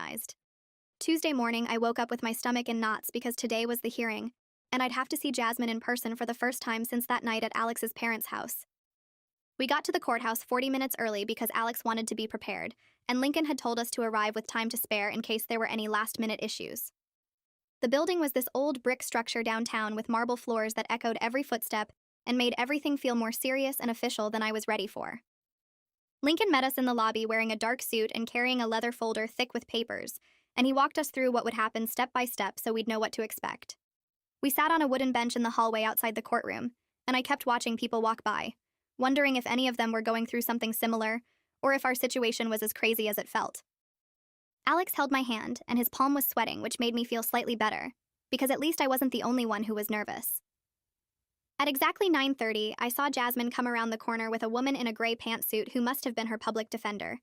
organized. Tuesday morning, I woke up with my stomach in knots because today was the hearing, and I'd have to see Jasmine in person for the first time since that night at Alex's parents' house. We got to the courthouse 40 minutes early because Alex wanted to be prepared, and Lincoln had told us to arrive with time to spare in case there were any last-minute issues. The building was this old brick structure downtown with marble floors that echoed every footstep and made everything feel more serious and official than I was ready for. Lincoln met us in the lobby wearing a dark suit and carrying a leather folder thick with papers, and he walked us through what would happen step by step so we'd know what to expect. We sat on a wooden bench in the hallway outside the courtroom, and I kept watching people walk by, wondering if any of them were going through something similar, or if our situation was as crazy as it felt. Alex held my hand, and his palm was sweating, which made me feel slightly better, because at least I wasn't the only one who was nervous. At exactly 9:30, I saw Jasmine come around the corner with a woman in a gray pantsuit who must have been her public defender.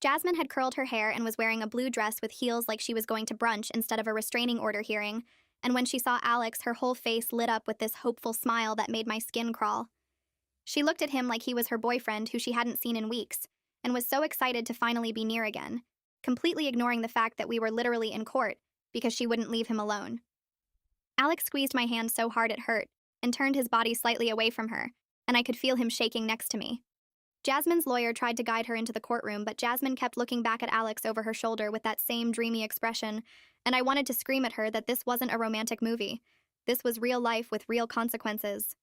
Jasmine had curled her hair and was wearing a blue dress with heels like she was going to brunch instead of a restraining order hearing, and when she saw Alex, her whole face lit up with this hopeful smile that made my skin crawl. She looked at him like he was her boyfriend who she hadn't seen in weeks, and was so excited to finally be near again, completely ignoring the fact that we were literally in court because she wouldn't leave him alone. Alex squeezed my hand so hard it hurt, and turned his body slightly away from her, and I could feel him shaking next to me. Jasmine's lawyer tried to guide her into the courtroom, but Jasmine kept looking back at Alex over her shoulder with that same dreamy expression, and I wanted to scream at her that this wasn't a romantic movie. This was real life with real consequences.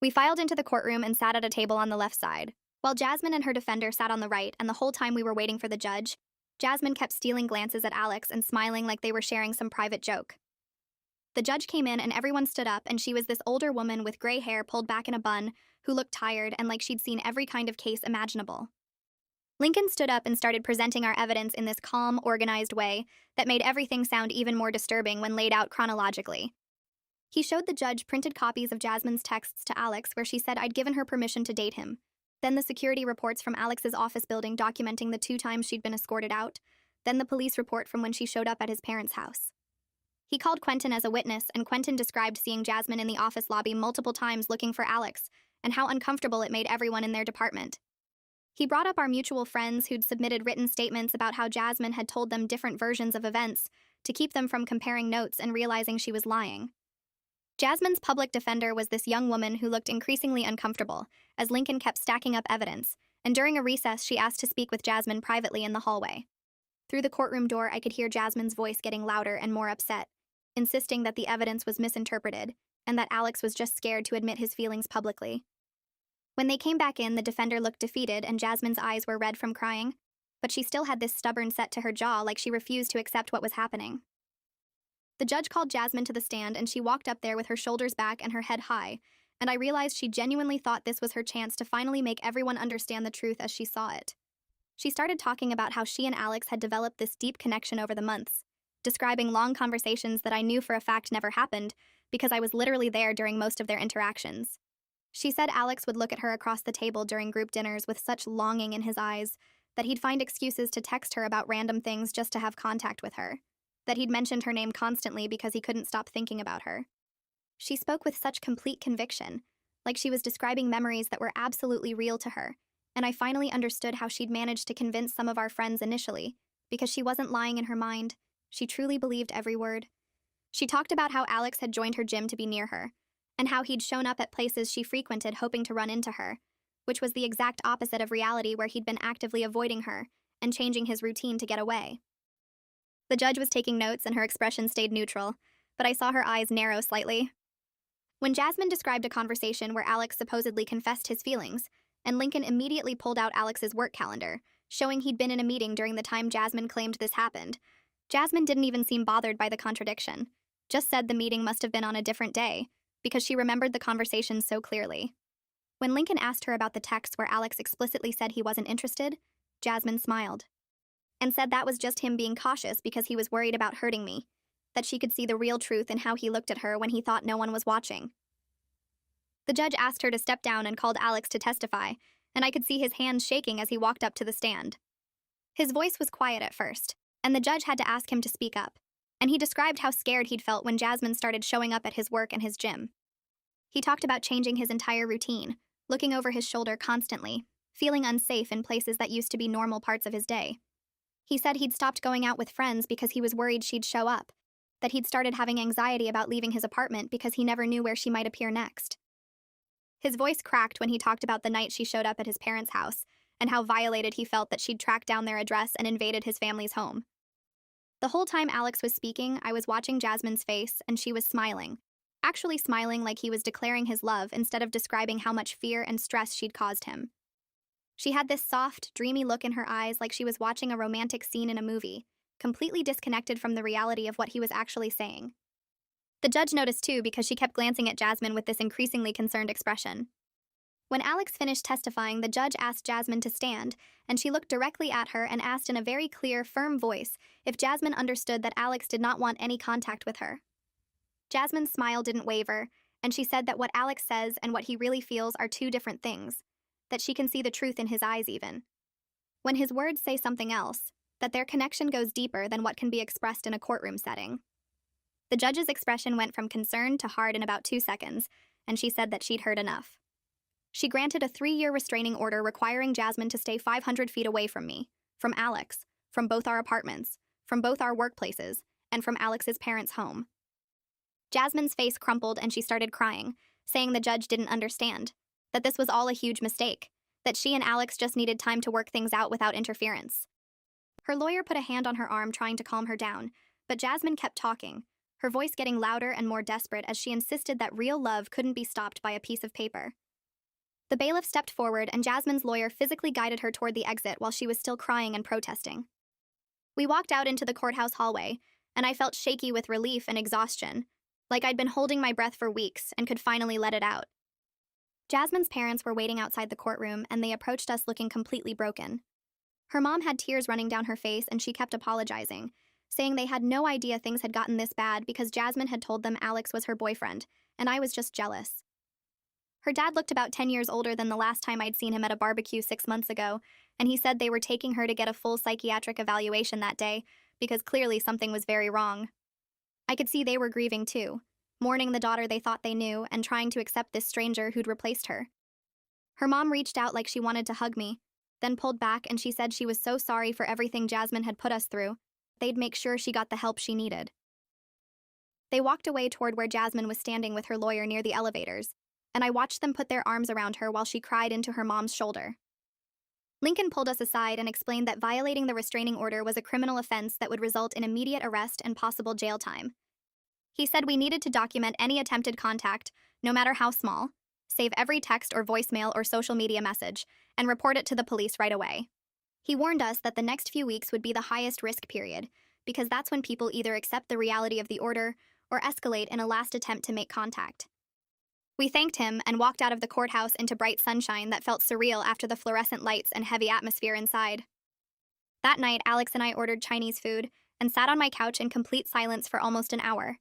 We filed into the courtroom and sat at a table on the left side, while Jasmine and her defender sat on the right, and the whole time we were waiting for the judge, Jasmine kept stealing glances at Alex and smiling like they were sharing some private joke. The judge came in and everyone stood up, and she was this older woman with gray hair pulled back in a bun who looked tired and like she'd seen every kind of case imaginable. Lincoln stood up and started presenting our evidence in this calm, organized way that made everything sound even more disturbing when laid out chronologically. He showed the judge printed copies of Jasmine's texts to Alex where she said I'd given her permission to date him, then the security reports from Alex's office building documenting the 2 times she'd been escorted out, then the police report from when she showed up at his parents' house. He called Quentin as a witness, and Quentin described seeing Jasmine in the office lobby multiple times looking for Alex, and how uncomfortable it made everyone in their department. He brought up our mutual friends who'd submitted written statements about how Jasmine had told them different versions of events to keep them from comparing notes and realizing she was lying. Jasmine's public defender was this young woman who looked increasingly uncomfortable as Lincoln kept stacking up evidence, and during a recess she asked to speak with Jasmine privately in the hallway. Through the courtroom door, I could hear Jasmine's voice getting louder and more upset, insisting that the evidence was misinterpreted and that Alex was just scared to admit his feelings publicly. When they came back in, the defender looked defeated and Jasmine's eyes were red from crying, but she still had this stubborn set to her jaw like she refused to accept what was happening. The judge called Jasmine to the stand and she walked up there with her shoulders back and her head high, and I realized she genuinely thought this was her chance to finally make everyone understand the truth as she saw it. She started talking about how she and Alex had developed this deep connection over the months, describing long conversations that I knew for a fact never happened because I was literally there during most of their interactions. She said Alex would look at her across the table during group dinners with such longing in his eyes that he'd find excuses to text her about random things just to have contact with her, that he'd mentioned her name constantly because he couldn't stop thinking about her. She spoke with such complete conviction, like she was describing memories that were absolutely real to her, and I finally understood how she'd managed to convince some of our friends initially, because she wasn't lying in her mind. She truly believed every word. She talked about how Alex had joined her gym to be near her, and how he'd shown up at places she frequented hoping to run into her, which was the exact opposite of reality where he'd been actively avoiding her and changing his routine to get away. The judge was taking notes and her expression stayed neutral, but I saw her eyes narrow slightly. When Jasmine described a conversation where Alex supposedly confessed his feelings, and Lincoln immediately pulled out Alex's work calendar, showing he'd been in a meeting during the time Jasmine claimed this happened, Jasmine didn't even seem bothered by the contradiction, just said the meeting must have been on a different day, because she remembered the conversation so clearly. When Lincoln asked her about the text where Alex explicitly said he wasn't interested, Jasmine smiled, and said that was just him being cautious because he was worried about hurting me, that she could see the real truth in how he looked at her when he thought no one was watching. The judge asked her to step down and called Alex to testify, and I could see his hands shaking as he walked up to the stand. His voice was quiet at first, and the judge had to ask him to speak up, and he described how scared he'd felt when Jasmine started showing up at his work and his gym. He talked about changing his entire routine, looking over his shoulder constantly, feeling unsafe in places that used to be normal parts of his day. He said he'd stopped going out with friends because he was worried she'd show up, that he'd started having anxiety about leaving his apartment because he never knew where she might appear next. His voice cracked when he talked about the night she showed up at his parents' house and how violated he felt that she'd tracked down their address and invaded his family's home. The whole time Alex was speaking, I was watching Jasmine's face, and she was smiling. Actually smiling like he was declaring his love instead of describing how much fear and stress she'd caused him. She had this soft, dreamy look in her eyes like she was watching a romantic scene in a movie, completely disconnected from the reality of what he was actually saying. The judge noticed too because she kept glancing at Jasmine with this increasingly concerned expression. When Alex finished testifying, the judge asked Jasmine to stand, and she looked directly at her and asked in a very clear, firm voice if Jasmine understood that Alex did not want any contact with her. Jasmine's smile didn't waver, and she said that what Alex says and what he really feels are two different things, that she can see the truth in his eyes even. When his words say something else, that their connection goes deeper than what can be expressed in a courtroom setting. The judge's expression went from concerned to hard in about 2 seconds, and she said that she'd heard enough. She granted a 3-year restraining order requiring Jasmine to stay 500 feet away from me, from Alex, from both our apartments, from both our workplaces, and from Alex's parents' home. Jasmine's face crumpled and she started crying, saying the judge didn't understand, that this was all a huge mistake, that she and Alex just needed time to work things out without interference. Her lawyer put a hand on her arm trying to calm her down, but Jasmine kept talking, her voice getting louder and more desperate as she insisted that real love couldn't be stopped by a piece of paper. The bailiff stepped forward and Jasmine's lawyer physically guided her toward the exit while she was still crying and protesting. We walked out into the courthouse hallway, and I felt shaky with relief and exhaustion, like I'd been holding my breath for weeks and could finally let it out. Jasmine's parents were waiting outside the courtroom, and they approached us looking completely broken. Her mom had tears running down her face, and she kept apologizing, saying they had no idea things had gotten this bad because Jasmine had told them Alex was her boyfriend, and I was just jealous. Her dad looked about 10 years older than the last time I'd seen him at a barbecue 6 months ago, and he said they were taking her to get a full psychiatric evaluation that day because clearly something was very wrong. I could see they were grieving too, mourning the daughter they thought they knew and trying to accept this stranger who'd replaced her. Her mom reached out like she wanted to hug me, then pulled back, and she said she was so sorry for everything Jasmine had put us through. They'd make sure she got the help she needed. They walked away toward where Jasmine was standing with her lawyer near the elevators, and I watched them put their arms around her while she cried into her mom's shoulder. Lincoln pulled us aside and explained that violating the restraining order was a criminal offense that would result in immediate arrest and possible jail time. He said we needed to document any attempted contact, no matter how small, save every text or voicemail or social media message, and report it to the police right away. He warned us that the next few weeks would be the highest risk period, because that's when people either accept the reality of the order or escalate in a last attempt to make contact. We thanked him and walked out of the courthouse into bright sunshine that felt surreal after the fluorescent lights and heavy atmosphere inside. That night, Alex and I ordered Chinese food and sat on my couch in complete silence for almost an hour.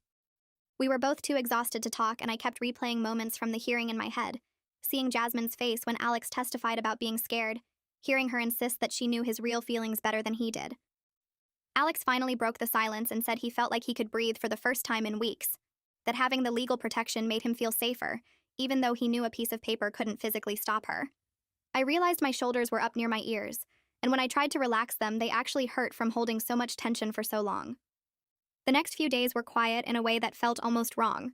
We were both too exhausted to talk, and I kept replaying moments from the hearing in my head, seeing Jasmine's face when Alex testified about being scared, hearing her insist that she knew his real feelings better than he did. Alex finally broke the silence and said he felt like he could breathe for the first time in weeks, that having the legal protection made him feel safer, even though he knew a piece of paper couldn't physically stop her. I realized my shoulders were up near my ears, and when I tried to relax them, they actually hurt from holding so much tension for so long. The next few days were quiet in a way that felt almost wrong.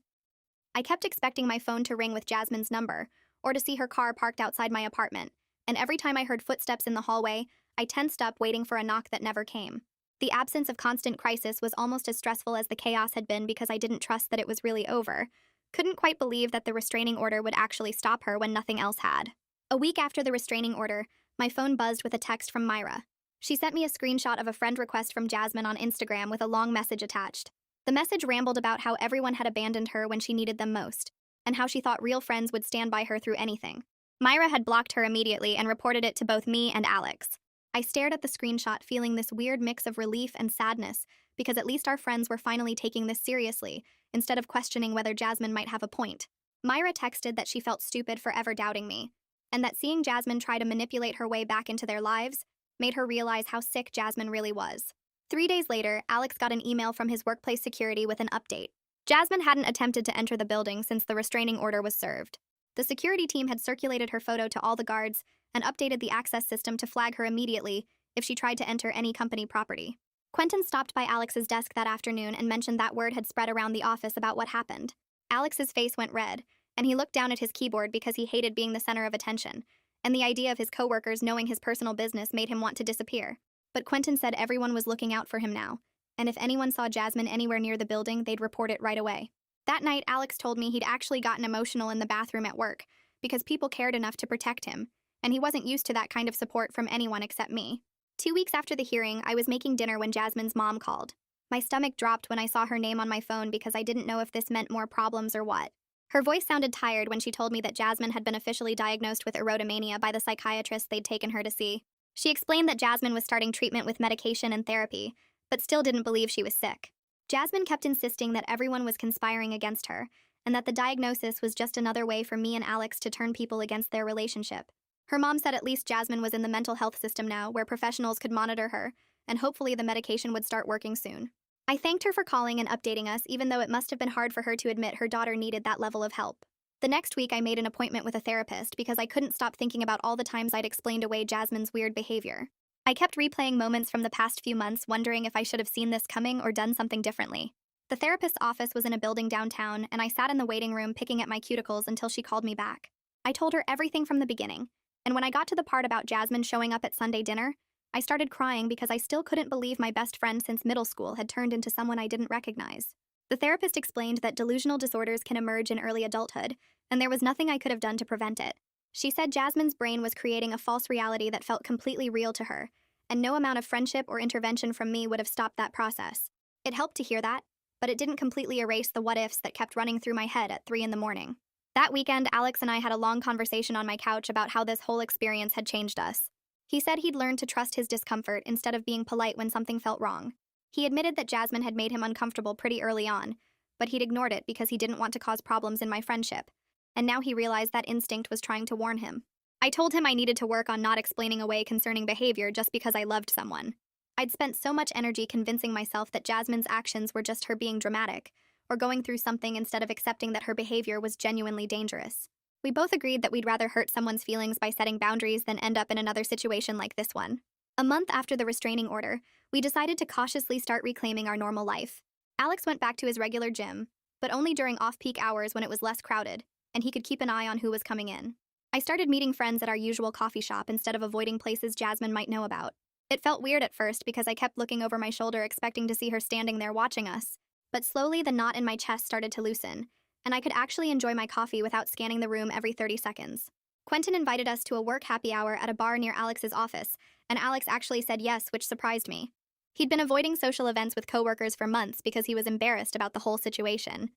I kept expecting my phone to ring with Jasmine's number, or to see her car parked outside my apartment, and every time I heard footsteps in the hallway, I tensed up waiting for a knock that never came. The absence of constant crisis was almost as stressful as the chaos had been because I didn't trust that it was really over. Couldn't quite believe that the restraining order would actually stop her when nothing else had. A week after the restraining order, my phone buzzed with a text from Myra. She sent me a screenshot of a friend request from Jasmine on Instagram with a long message attached. The message rambled about how everyone had abandoned her when she needed them most, and how she thought real friends would stand by her through anything. Myra had blocked her immediately and reported it to both me and Alex. I stared at the screenshot, feeling this weird mix of relief and sadness, because at least our friends were finally taking this seriously, instead of questioning whether Jasmine might have a point. Myra texted that she felt stupid for ever doubting me, and that seeing Jasmine try to manipulate her way back into their lives made her realize how sick Jasmine really was. 3 days later, Alex got an email from his workplace security with an update. Jasmine hadn't attempted to enter the building since the restraining order was served. The security team had circulated her photo to all the guards and updated the access system to flag her immediately if she tried to enter any company property. Quentin stopped by Alex's desk that afternoon and mentioned that word had spread around the office about what happened. Alex's face went red, and he looked down at his keyboard because he hated being the center of attention, and the idea of his coworkers knowing his personal business made him want to disappear. But Quentin said everyone was looking out for him now, and if anyone saw Jasmine anywhere near the building, they'd report it right away. That night, Alex told me he'd actually gotten emotional in the bathroom at work because people cared enough to protect him, and he wasn't used to that kind of support from anyone except me. 2 weeks after the hearing, I was making dinner when Jasmine's mom called. My stomach dropped when I saw her name on my phone because I didn't know if this meant more problems or what. Her voice sounded tired when she told me that Jasmine had been officially diagnosed with erotomania by the psychiatrist they'd taken her to see. She explained that Jasmine was starting treatment with medication and therapy, but still didn't believe she was sick. Jasmine kept insisting that everyone was conspiring against her, and that the diagnosis was just another way for me and Alex to turn people against their relationship. Her mom said at least Jasmine was in the mental health system now, where professionals could monitor her, and hopefully the medication would start working soon. I thanked her for calling and updating us, even though it must have been hard for her to admit her daughter needed that level of help. The next week, I made an appointment with a therapist because I couldn't stop thinking about all the times I'd explained away Jasmine's weird behavior. I kept replaying moments from the past few months, wondering if I should have seen this coming or done something differently. The therapist's office was in a building downtown, and I sat in the waiting room picking at my cuticles until she called me back. I told her everything from the beginning, and when I got to the part about Jasmine showing up at Sunday dinner, I started crying because I still couldn't believe my best friend since middle school had turned into someone I didn't recognize. The therapist explained that delusional disorders can emerge in early adulthood, and there was nothing I could have done to prevent it. She said Jasmine's brain was creating a false reality that felt completely real to her, and no amount of friendship or intervention from me would have stopped that process. It helped to hear that, but it didn't completely erase the what-ifs that kept running through my head at 3 in the morning. That weekend, Alex and I had a long conversation on my couch about how this whole experience had changed us. He said he'd learned to trust his discomfort instead of being polite when something felt wrong. He admitted that Jasmine had made him uncomfortable pretty early on, but he'd ignored it because he didn't want to cause problems in my friendship, and now he realized that instinct was trying to warn him. I told him I needed to work on not explaining away concerning behavior just because I loved someone. I'd spent so much energy convincing myself that Jasmine's actions were just her being dramatic, or going through something instead of accepting that her behavior was genuinely dangerous. We both agreed that we'd rather hurt someone's feelings by setting boundaries than end up in another situation like this one. A month after the restraining order, we decided to cautiously start reclaiming our normal life. Alex went back to his regular gym, but only during off-peak hours when it was less crowded, and he could keep an eye on who was coming in. I started meeting friends at our usual coffee shop instead of avoiding places Jasmine might know about. It felt weird at first because I kept looking over my shoulder expecting to see her standing there watching us, but slowly the knot in my chest started to loosen, and I could actually enjoy my coffee without scanning the room every 30 seconds. Quentin invited us to a work happy hour at a bar near Alex's office, and Alex actually said yes, which surprised me. He'd been avoiding social events with coworkers for months because he was embarrassed about the whole situation.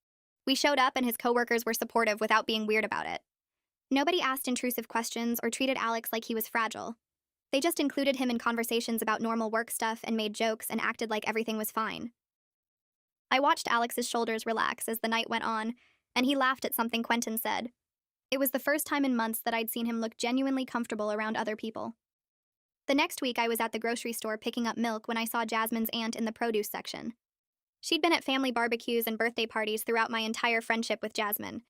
We showed up and his coworkers were supportive without being weird about it. Nobody asked intrusive questions or treated Alex like he was fragile. They just included him in conversations about normal work stuff and made jokes and acted like everything was fine. I watched Alex's shoulders relax as the night went on, and he laughed at something Quentin said. It was the first time in months that I'd seen him look genuinely comfortable around other people. The next week, I was at the grocery store picking up milk when I saw Jasmine's aunt in the produce section. She'd been at family barbecues and birthday parties throughout my entire friendship with Jasmine.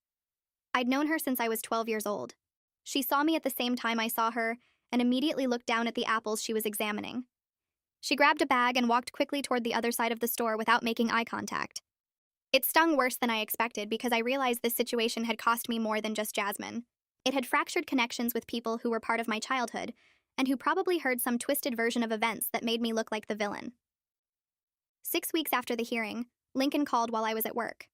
I'd known her since I was 12 years old. She saw me at the same time I saw her and immediately looked down at the apples she was examining. She grabbed a bag and walked quickly toward the other side of the store without making eye contact. It stung worse than I expected because I realized this situation had cost me more than just Jasmine. It had fractured connections with people who were part of my childhood and who probably heard some twisted version of events that made me look like the villain. 6 weeks after the hearing, Lincoln called while I was at work.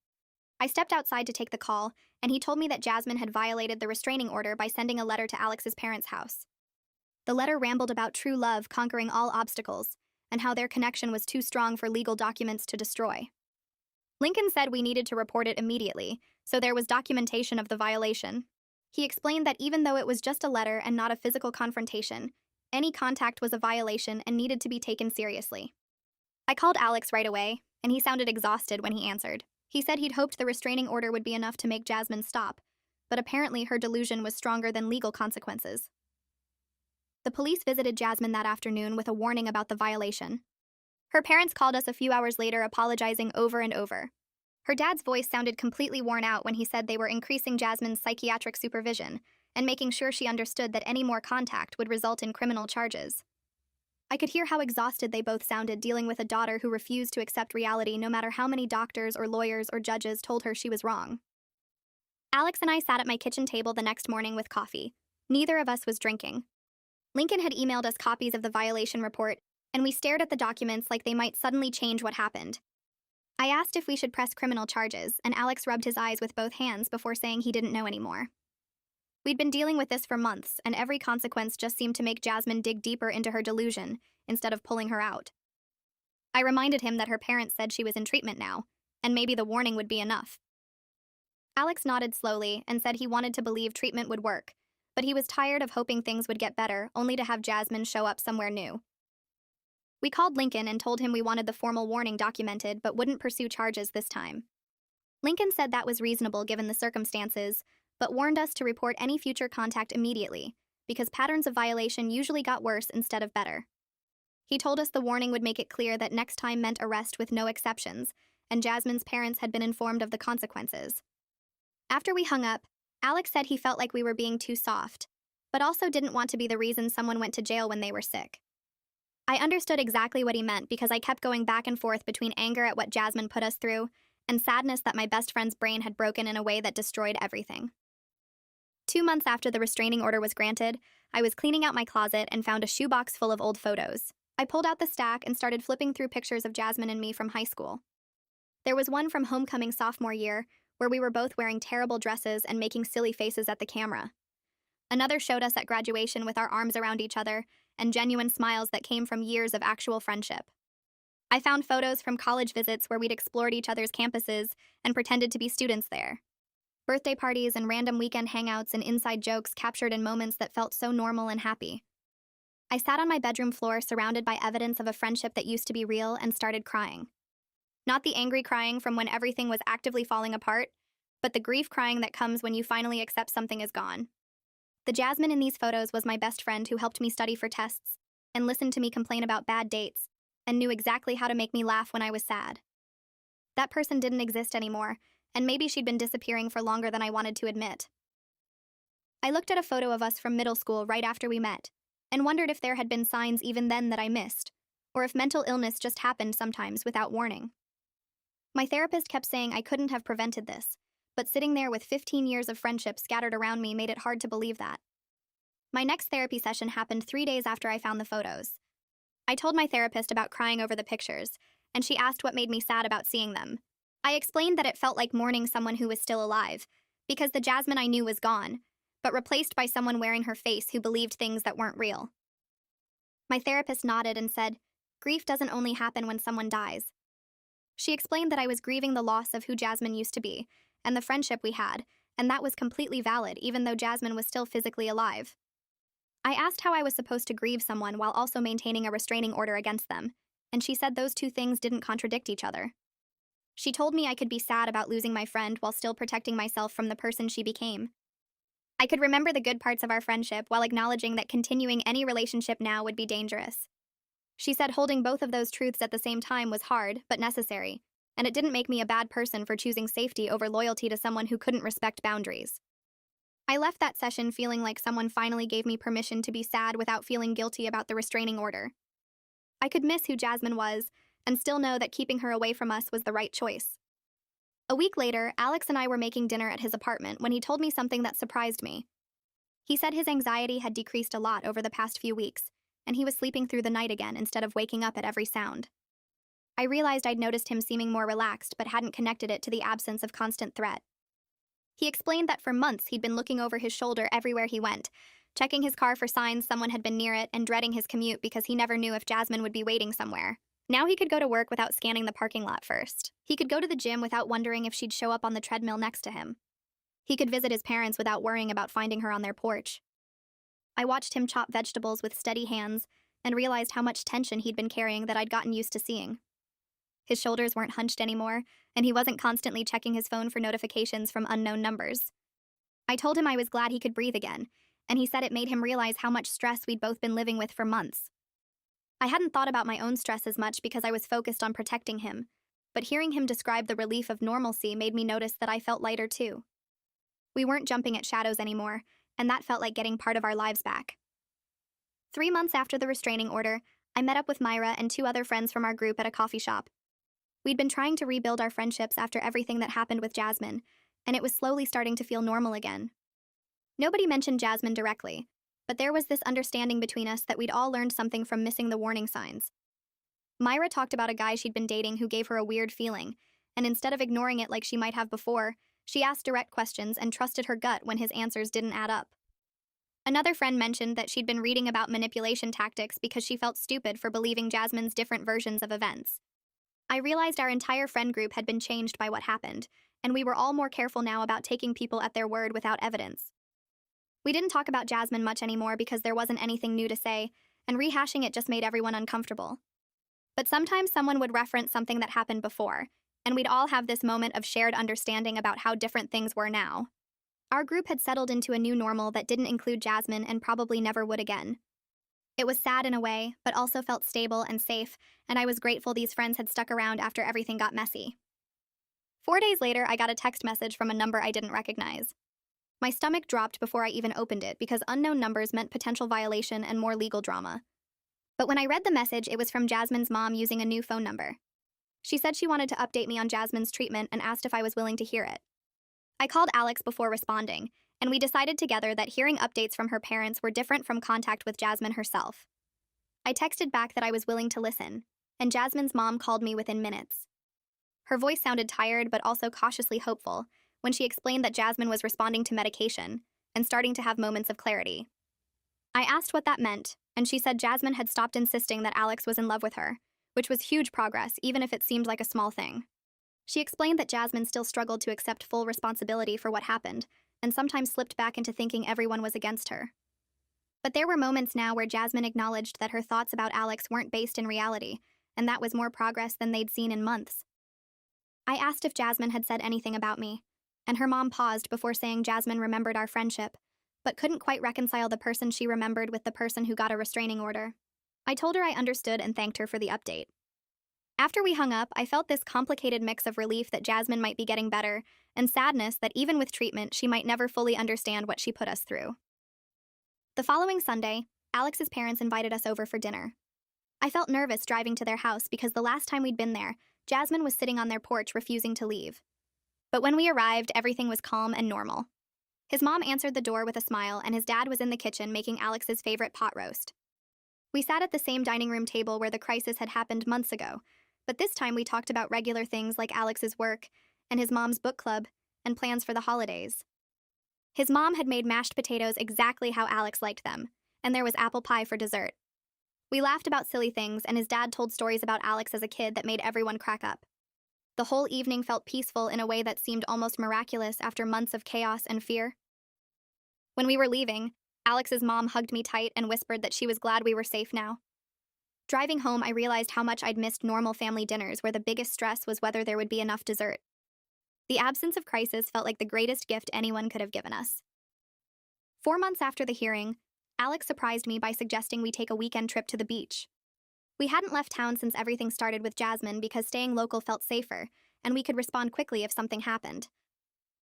I stepped outside to take the call, and he told me that Jasmine had violated the restraining order by sending a letter to Alex's parents' house. The letter rambled about true love conquering all obstacles, and how their connection was too strong for legal documents to destroy. Lincoln said we needed to report it immediately, so there was documentation of the violation. He explained that even though it was just a letter and not a physical confrontation, any contact was a violation and needed to be taken seriously. I called Alex right away, and he sounded exhausted when he answered. He said he'd hoped the restraining order would be enough to make Jasmine stop, but apparently her delusion was stronger than legal consequences. The police visited Jasmine that afternoon with a warning about the violation. Her parents called us a few hours later apologizing over and over. Her dad's voice sounded completely worn out when he said they were increasing Jasmine's psychiatric supervision and making sure she understood that any more contact would result in criminal charges. I could hear how exhausted they both sounded dealing with a daughter who refused to accept reality no matter how many doctors or lawyers or judges told her she was wrong. Alex and I sat at my kitchen table the next morning with coffee. Neither of us was drinking. Lincoln had emailed us copies of the violation report, and we stared at the documents like they might suddenly change what happened. I asked if we should press criminal charges, and Alex rubbed his eyes with both hands before saying he didn't know anymore. We'd been dealing with this for months, and every consequence just seemed to make Jasmine dig deeper into her delusion instead of pulling her out. I reminded him that her parents said she was in treatment now, and maybe the warning would be enough. Alex nodded slowly and said he wanted to believe treatment would work, but he was tired of hoping things would get better only to have Jasmine show up somewhere new. We called Lincoln and told him we wanted the formal warning documented but wouldn't pursue charges this time. Lincoln said that was reasonable given the circumstances, but warned us to report any future contact immediately, because patterns of violation usually got worse instead of better. He told us the warning would make it clear that next time meant arrest with no exceptions, and Jasmine's parents had been informed of the consequences. After we hung up, Alex said he felt like we were being too soft, but also didn't want to be the reason someone went to jail when they were sick. I understood exactly what he meant because I kept going back and forth between anger at what Jasmine put us through and sadness that my best friend's brain had broken in a way that destroyed everything. 2 months after the restraining order was granted, I was cleaning out my closet and found a shoebox full of old photos. I pulled out the stack and started flipping through pictures of Jasmine and me from high school. There was one from homecoming sophomore year, where we were both wearing terrible dresses and making silly faces at the camera. Another showed us at graduation with our arms around each other and genuine smiles that came from years of actual friendship. I found photos from college visits where we'd explored each other's campuses and pretended to be students there. Birthday parties and random weekend hangouts and inside jokes captured in moments that felt so normal and happy. I sat on my bedroom floor surrounded by evidence of a friendship that used to be real and started crying. Not the angry crying from when everything was actively falling apart, but the grief crying that comes when you finally accept something is gone. The Jasmine in these photos was my best friend who helped me study for tests and listened to me complain about bad dates and knew exactly how to make me laugh when I was sad. That person didn't exist anymore, and maybe she'd been disappearing for longer than I wanted to admit. I looked at a photo of us from middle school right after we met and wondered if there had been signs even then that I missed, or if mental illness just happened sometimes without warning. My therapist kept saying I couldn't have prevented this, but sitting there with 15 years of friendship scattered around me made it hard to believe that. My next therapy session happened 3 days after I found the photos. I told my therapist about crying over the pictures, and she asked what made me sad about seeing them. I explained that it felt like mourning someone who was still alive, because the Jasmine I knew was gone, but replaced by someone wearing her face who believed things that weren't real. My therapist nodded and said, "Grief doesn't only happen when someone dies." She explained that I was grieving the loss of who Jasmine used to be, and the friendship we had, and that was completely valid even though Jasmine was still physically alive. I asked how I was supposed to grieve someone while also maintaining a restraining order against them, and she said those two things didn't contradict each other. She told me I could be sad about losing my friend while still protecting myself from the person she became. I could remember the good parts of our friendship while acknowledging that continuing any relationship now would be dangerous. She said holding both of those truths at the same time was hard, but necessary, and it didn't make me a bad person for choosing safety over loyalty to someone who couldn't respect boundaries. I left that session feeling like someone finally gave me permission to be sad without feeling guilty about the restraining order. I could miss who Jasmine was, and still know that keeping her away from us was the right choice. A week later, Alex and I were making dinner at his apartment when he told me something that surprised me. He said his anxiety had decreased a lot over the past few weeks, and he was sleeping through the night again instead of waking up at every sound. I realized I'd noticed him seeming more relaxed but hadn't connected it to the absence of constant threat. He explained that for months he'd been looking over his shoulder everywhere he went, checking his car for signs someone had been near it and dreading his commute because he never knew if Jasmine would be waiting somewhere. Now he could go to work without scanning the parking lot first. He could go to the gym without wondering if she'd show up on the treadmill next to him. He could visit his parents without worrying about finding her on their porch. I watched him chop vegetables with steady hands and realized how much tension he'd been carrying that I'd gotten used to seeing. His shoulders weren't hunched anymore, and he wasn't constantly checking his phone for notifications from unknown numbers. I told him I was glad he could breathe again, and he said it made him realize how much stress we'd both been living with for months. I hadn't thought about my own stress as much because I was focused on protecting him, but hearing him describe the relief of normalcy made me notice that I felt lighter too. We weren't jumping at shadows anymore, and that felt like getting part of our lives back. 3 months after the restraining order, I met up with Myra and two other friends from our group at a coffee shop. We'd been trying to rebuild our friendships after everything that happened with Jasmine, and it was slowly starting to feel normal again. Nobody mentioned Jasmine directly, but there was this understanding between us that we'd all learned something from missing the warning signs. Myra talked about a guy she'd been dating who gave her a weird feeling, and instead of ignoring it like she might have before, she asked direct questions and trusted her gut when his answers didn't add up. Another friend mentioned that she'd been reading about manipulation tactics because she felt stupid for believing Jasmine's different versions of events. I realized our entire friend group had been changed by what happened, and we were all more careful now about taking people at their word without evidence. We didn't talk about Jasmine much anymore because there wasn't anything new to say, and rehashing it just made everyone uncomfortable. But sometimes someone would reference something that happened before, and we'd all have this moment of shared understanding about how different things were now. Our group had settled into a new normal that didn't include Jasmine and probably never would again. It was sad in a way, but also felt stable and safe, and I was grateful these friends had stuck around after everything got messy. 4 days later, I got a text message from a number I didn't recognize. My stomach dropped before I even opened it because unknown numbers meant potential violation and more legal drama. But when I read the message, it was from Jasmine's mom using a new phone number. She said she wanted to update me on Jasmine's treatment and asked if I was willing to hear it. I called Alex before responding, and we decided together that hearing updates from her parents were different from contact with Jasmine herself. I texted back that I was willing to listen, and Jasmine's mom called me within minutes. Her voice sounded tired but also cautiously hopeful when she explained that Jasmine was responding to medication and starting to have moments of clarity. I asked what that meant, and she said Jasmine had stopped insisting that Alex was in love with her, which was huge progress even if it seemed like a small thing. She explained that Jasmine still struggled to accept full responsibility for what happened, and sometimes slipped back into thinking everyone was against her. But there were moments now where Jasmine acknowledged that her thoughts about Alex weren't based in reality, and that was more progress than they'd seen in months. I asked if Jasmine had said anything about me, and her mom paused before saying Jasmine remembered our friendship, but couldn't quite reconcile the person she remembered with the person who got a restraining order. I told her I understood and thanked her for the update. After we hung up, I felt this complicated mix of relief that Jasmine might be getting better, and sadness that even with treatment, she might never fully understand what she put us through. The following Sunday, Alex's parents invited us over for dinner. I felt nervous driving to their house because the last time we'd been there, Jasmine was sitting on their porch refusing to leave. But when we arrived, everything was calm and normal. His mom answered the door with a smile, and his dad was in the kitchen making Alex's favorite pot roast. We sat at the same dining room table where the crisis had happened months ago, but this time we talked about regular things like Alex's work and his mom's book club and plans for the holidays. His mom had made mashed potatoes exactly how Alex liked them, and there was apple pie for dessert. We laughed about silly things, and his dad told stories about Alex as a kid that made everyone crack up. The whole evening felt peaceful in a way that seemed almost miraculous after months of chaos and fear. When we were leaving, Alex's mom hugged me tight and whispered that she was glad we were safe now. Driving home, I realized how much I'd missed normal family dinners where the biggest stress was whether there would be enough dessert. The absence of crisis felt like the greatest gift anyone could have given us. 4 months after the hearing, Alex surprised me by suggesting we take a weekend trip to the beach. We hadn't left town since everything started with Jasmine because staying local felt safer, and we could respond quickly if something happened.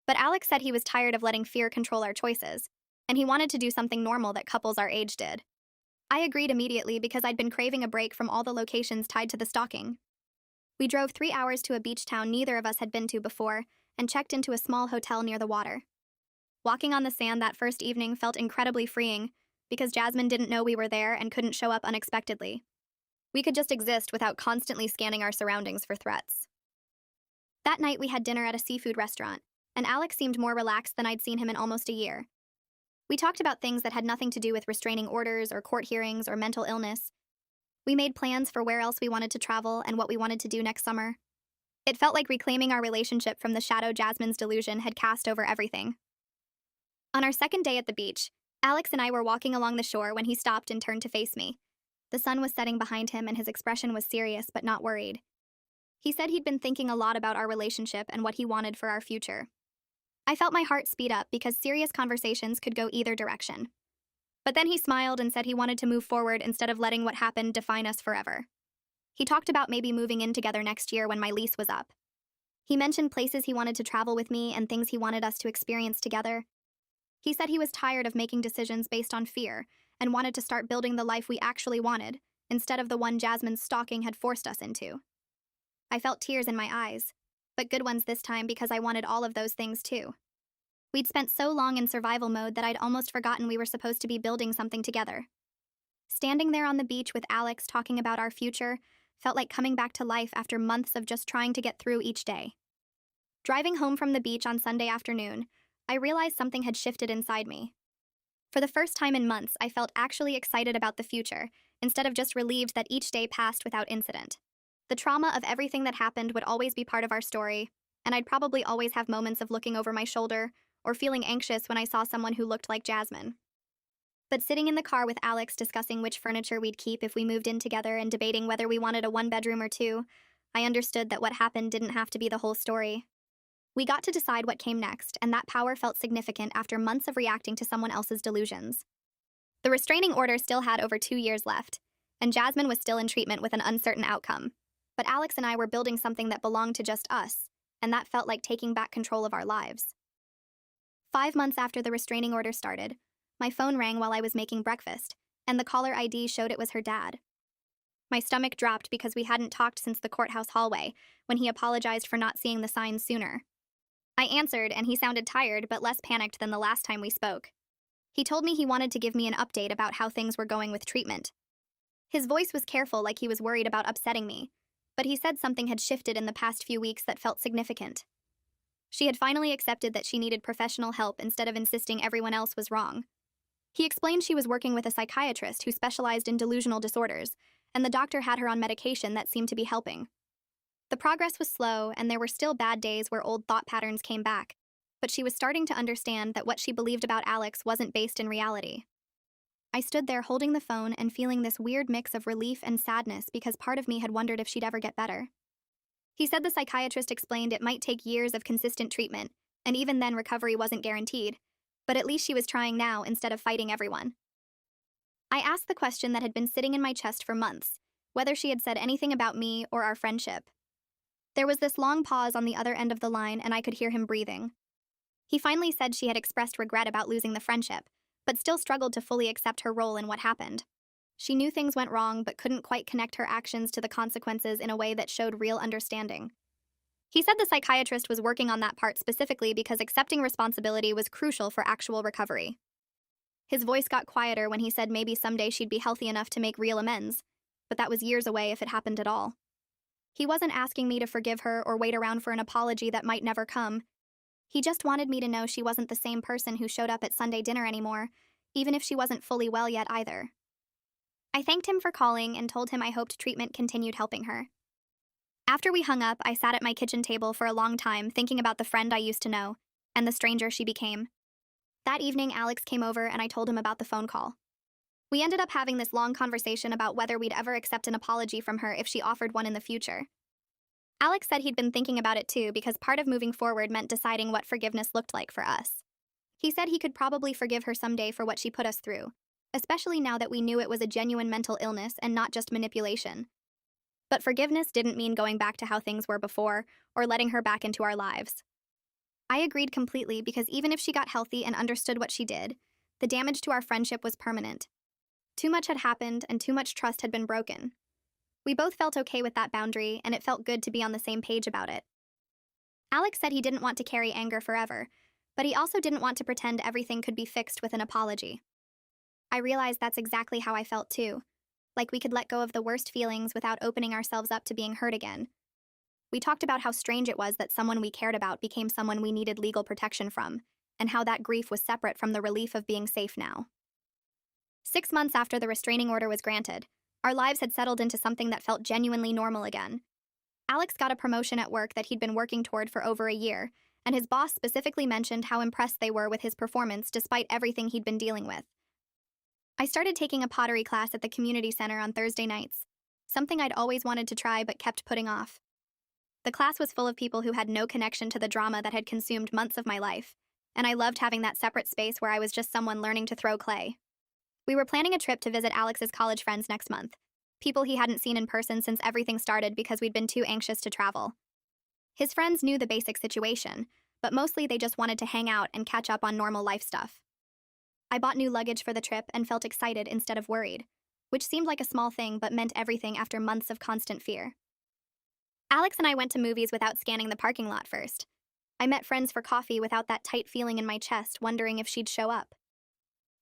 But Alex said he was tired of letting fear control our choices, and he wanted to do something normal that couples our age did. I agreed immediately because I'd been craving a break from all the locations tied to the stalking. We drove 3 hours to a beach town neither of us had been to before and checked into a small hotel near the water. Walking on the sand that first evening felt incredibly freeing because Jasmine didn't know we were there and couldn't show up unexpectedly. We could just exist without constantly scanning our surroundings for threats. That night we had dinner at a seafood restaurant, and Alex seemed more relaxed than I'd seen him in almost a year. We talked about things that had nothing to do with restraining orders or court hearings or mental illness. We made plans for where else we wanted to travel and what we wanted to do next summer. It felt like reclaiming our relationship from the shadow Jasmine's delusion had cast over everything. On our second day at the beach, Alex and I were walking along the shore when he stopped and turned to face me. The sun was setting behind him and his expression was serious but not worried. He said he'd been thinking a lot about our relationship and what he wanted for our future. I felt my heart speed up because serious conversations could go either direction. But then he smiled and said he wanted to move forward instead of letting what happened define us forever. He talked about maybe moving in together next year when my lease was up. He mentioned places he wanted to travel with me and things he wanted us to experience together. He said he was tired of making decisions based on fear and wanted to start building the life we actually wanted, instead of the one Jasmine's stalking had forced us into. I felt tears in my eyes, but good ones this time because I wanted all of those things too. We'd spent so long in survival mode that I'd almost forgotten we were supposed to be building something together. Standing there on the beach with Alex talking about our future felt like coming back to life after months of just trying to get through each day. Driving home from the beach on Sunday afternoon, I realized something had shifted inside me. For the first time in months, I felt actually excited about the future, instead of just relieved that each day passed without incident. The trauma of everything that happened would always be part of our story, and I'd probably always have moments of looking over my shoulder or feeling anxious when I saw someone who looked like Jasmine. But sitting in the car with Alex discussing which furniture we'd keep if we moved in together and debating whether we wanted a one-bedroom or two, I understood that what happened didn't have to be the whole story. We got to decide what came next, and that power felt significant after months of reacting to someone else's delusions. The restraining order still had over 2 years left, and Jasmine was still in treatment with an uncertain outcome. But Alex and I were building something that belonged to just us, and that felt like taking back control of our lives. 5 months after the restraining order started, my phone rang while I was making breakfast, and the caller ID showed it was her dad. My stomach dropped because we hadn't talked since the courthouse hallway, when he apologized for not seeing the signs sooner. I answered, and he sounded tired but less panicked than the last time we spoke. He told me he wanted to give me an update about how things were going with treatment. His voice was careful, like he was worried about upsetting me, but he said something had shifted in the past few weeks that felt significant. She had finally accepted that she needed professional help instead of insisting everyone else was wrong. He explained she was working with a psychiatrist who specialized in delusional disorders, and the doctor had her on medication that seemed to be helping. The progress was slow, and there were still bad days where old thought patterns came back, but she was starting to understand that what she believed about Alex wasn't based in reality. I stood there holding the phone and feeling this weird mix of relief and sadness because part of me had wondered if she'd ever get better. He said the psychiatrist explained it might take years of consistent treatment, and even then recovery wasn't guaranteed, but at least she was trying now instead of fighting everyone. I asked the question that had been sitting in my chest for months, whether she had said anything about me or our friendship. There was this long pause on the other end of the line, and I could hear him breathing. He finally said she had expressed regret about losing the friendship, but still struggled to fully accept her role in what happened. She knew things went wrong, but couldn't quite connect her actions to the consequences in a way that showed real understanding. He said the psychiatrist was working on that part specifically because accepting responsibility was crucial for actual recovery. His voice got quieter when he said maybe someday she'd be healthy enough to make real amends, but that was years away if it happened at all. He wasn't asking me to forgive her or wait around for an apology that might never come. He just wanted me to know she wasn't the same person who showed up at Sunday dinner anymore, even if she wasn't fully well yet either. I thanked him for calling and told him I hoped treatment continued helping her. After we hung up, I sat at my kitchen table for a long time thinking about the friend I used to know, and the stranger she became. That evening, Alex came over and I told him about the phone call. We ended up having this long conversation about whether we'd ever accept an apology from her if she offered one in the future. Alex said he'd been thinking about it too because part of moving forward meant deciding what forgiveness looked like for us. He said he could probably forgive her someday for what she put us through, especially now that we knew it was a genuine mental illness and not just manipulation. But forgiveness didn't mean going back to how things were before or letting her back into our lives. I agreed completely because even if she got healthy and understood what she did, the damage to our friendship was permanent. Too much had happened and too much trust had been broken. We both felt okay with that boundary, and it felt good to be on the same page about it. Alex said he didn't want to carry anger forever, but he also didn't want to pretend everything could be fixed with an apology. I realized that's exactly how I felt too, like we could let go of the worst feelings without opening ourselves up to being hurt again. We talked about how strange it was that someone we cared about became someone we needed legal protection from, and how that grief was separate from the relief of being safe now. 6 months after the restraining order was granted, our lives had settled into something that felt genuinely normal again. Alex got a promotion at work that he'd been working toward for over a year, and his boss specifically mentioned how impressed they were with his performance despite everything he'd been dealing with. I started taking a pottery class at the community center on Thursday nights, something I'd always wanted to try but kept putting off. The class was full of people who had no connection to the drama that had consumed months of my life, and I loved having that separate space where I was just someone learning to throw clay. We were planning a trip to visit Alex's college friends next month, people he hadn't seen in person since everything started because we'd been too anxious to travel. His friends knew the basic situation, but mostly they just wanted to hang out and catch up on normal life stuff. I bought new luggage for the trip and felt excited instead of worried. which seemed like a small thing but meant everything after months of constant fear. Alex and I went to movies without scanning the parking lot first. I met friends for coffee without that tight feeling in my chest, wondering if she'd show up.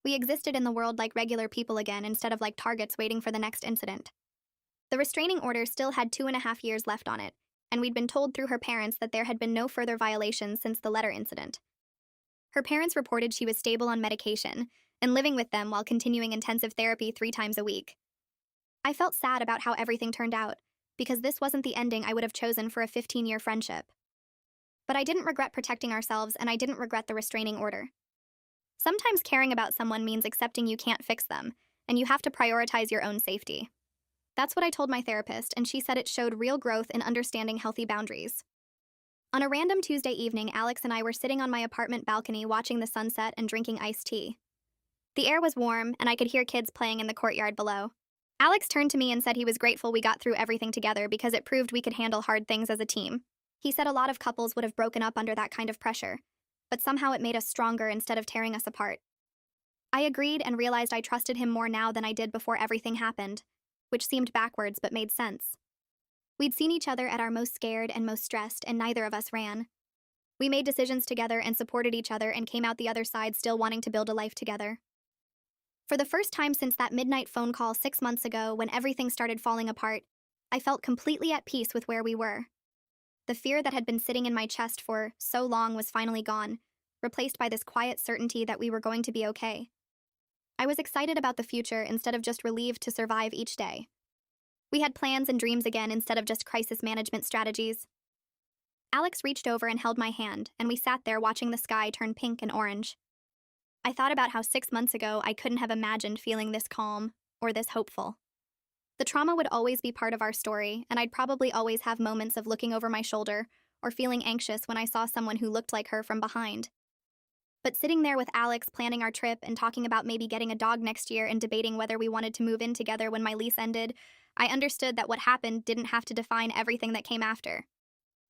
We existed in the world like regular people again instead of like targets waiting for the next incident. The restraining order still had 2.5 years left on it, and we'd been told through her parents that there had been no further violations since the letter incident. Her parents reported she was stable on medication and living with them while continuing intensive therapy 3 times a week. I felt sad about how everything turned out, because this wasn't the ending I would have chosen for a 15-year friendship. But I didn't regret protecting ourselves, and I didn't regret the restraining order. Sometimes caring about someone means accepting you can't fix them, and you have to prioritize your own safety. That's what I told my therapist, and she said it showed real growth in understanding healthy boundaries. On a random Tuesday evening, Alex and I were sitting on my apartment balcony watching the sunset and drinking iced tea. The air was warm, and I could hear kids playing in the courtyard below. Alex turned to me and said he was grateful we got through everything together because it proved we could handle hard things as a team. He said a lot of couples would have broken up under that kind of pressure, but somehow it made us stronger instead of tearing us apart. I agreed and realized I trusted him more now than I did before everything happened, which seemed backwards but made sense. We'd seen each other at our most scared and most stressed, and neither of us ran. We made decisions together and supported each other and came out the other side still wanting to build a life together. For the first time since that midnight phone call 6 months ago when everything started falling apart, I felt completely at peace with where we were. The fear that had been sitting in my chest for so long was finally gone, replaced by this quiet certainty that we were going to be okay. I was excited about the future instead of just relieved to survive each day. We had plans and dreams again instead of just crisis management strategies. Alex reached over and held my hand, and we sat there watching the sky turn pink and orange. I thought about how 6 months ago I couldn't have imagined feeling this calm or this hopeful. The trauma would always be part of our story, and I'd probably always have moments of looking over my shoulder or feeling anxious when I saw someone who looked like her from behind. But sitting there with Alex planning our trip and talking about maybe getting a dog next year and debating whether we wanted to move in together when my lease ended, I understood that what happened didn't have to define everything that came after.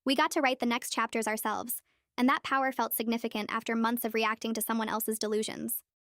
We got to write the next chapters ourselves, and that power felt significant after months of reacting to someone else's delusions.